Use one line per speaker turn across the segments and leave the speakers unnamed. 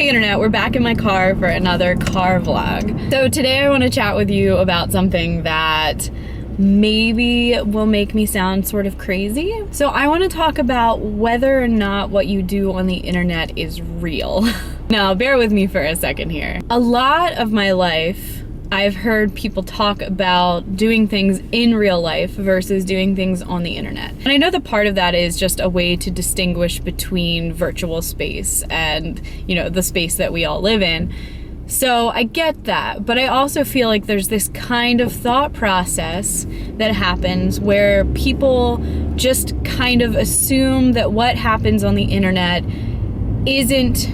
Hey internet, we're back in my car for another car vlog. So today I want to chat with you about something that maybe will make me sound sort of crazy. So I want to talk about whether or not what you do on the internet is real. Now bear with me for a second here. A lot of my life I've heard people talk about doing things in real life versus doing things on the internet. And I know that part of that is just a way to distinguish between virtual space and, you know, the space that we all live in. So I get that, but I also feel like there's this kind of thought process that happens where people just kind of assume that what happens on the internet isn't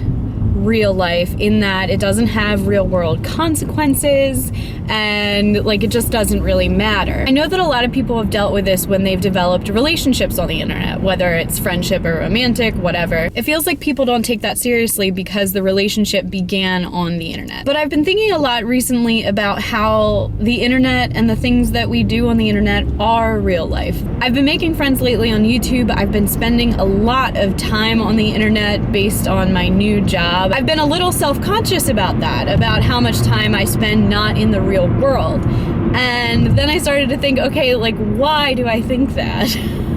real life, in that it doesn't have real world consequences and like it just doesn't really matter. I know that a lot of people have dealt with this when they've developed relationships on the internet, whether it's friendship or romantic, whatever. It feels like people don't take that seriously because the relationship began on the internet. But I've been thinking a lot recently about how the internet and the things that we do on the internet are real life. I've been making friends lately on YouTube. I've been spending a lot of time on the internet based on my new job. I've been a little self-conscious about that, about how much time I spend not in the real world. And then I started to think, okay, like, why do I think that?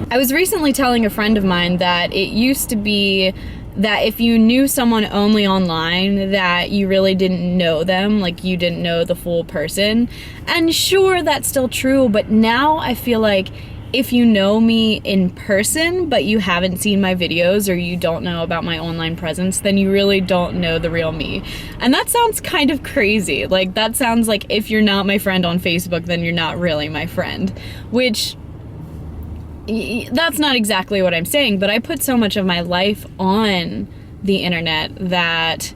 I was recently telling a friend of mine that it used to be that if you knew someone only online, that you really didn't know them, like you didn't know the full person. And sure, that's still true, but now I feel like if you know me in person, but you haven't seen my videos or you don't know about my online presence, then you really don't know the real me. And that sounds kind of crazy. Like, that sounds like if you're not my friend on Facebook, then you're not really my friend, which that's not exactly what I'm saying, but I put so much of my life on the internet that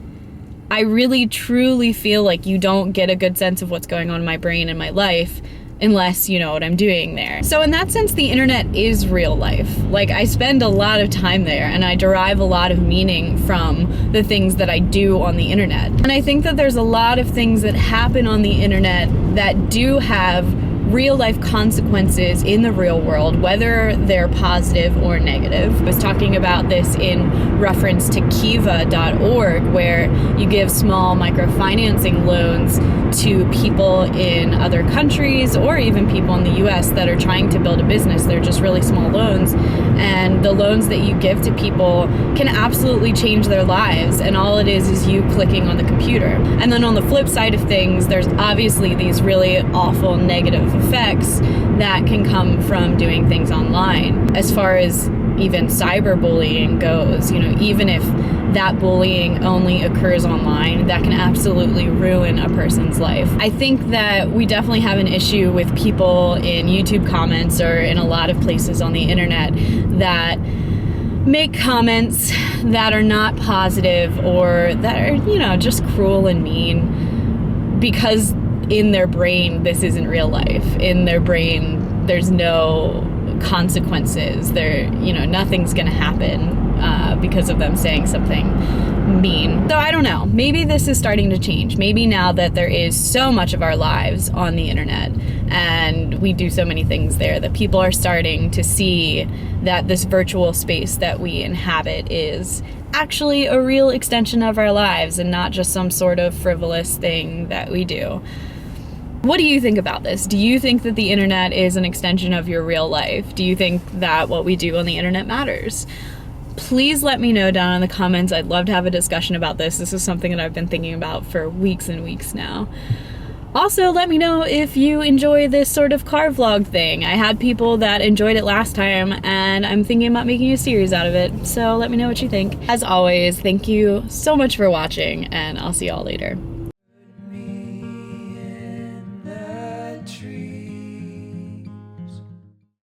I really truly feel like you don't get a good sense of what's going on in my brain and my life unless you know what I'm doing there. So in that sense, the internet is real life. Like, I spend a lot of time there and I derive a lot of meaning from the things that I do on the internet. And I think that there's a lot of things that happen on the internet that do have real life consequences in the real world, whether they're positive or negative. I was talking about this in reference to kiva.org, where you give small microfinancing loans to people in other countries or even people in the US that are trying to build a business. They're just really small loans, and the loans that you give to people can absolutely change their lives, and all it is you clicking on the computer. And then on the flip side of things, there's obviously these really awful negative effects that can come from doing things online. As far as even cyberbullying goes, you know, even if that bullying only occurs online, that can absolutely ruin a person's life. I think that we definitely have an issue with people in YouTube comments or in a lot of places on the internet that make comments that are not positive or that are, you know, just cruel and mean, because in their brain, this isn't real life. In their brain, there's no consequences. You know, nothing's gonna happen because of them saying something mean. So I don't know, maybe this is starting to change. Maybe now that there is so much of our lives on the internet and we do so many things there, that people are starting to see that this virtual space that we inhabit is actually a real extension of our lives and not just some sort of frivolous thing that we do. What do you think about this? Do you think that the internet is an extension of your real life? Do you think that what we do on the internet matters? Please let me know down in the comments. I'd love to have a discussion about this. This is something that I've been thinking about for weeks and weeks now. Also, let me know if you enjoy this sort of car vlog thing. I had people that enjoyed it last time, and I'm thinking about making a series out of it. So let me know what you think. As always, thank you so much for watching, and I'll see y'all later.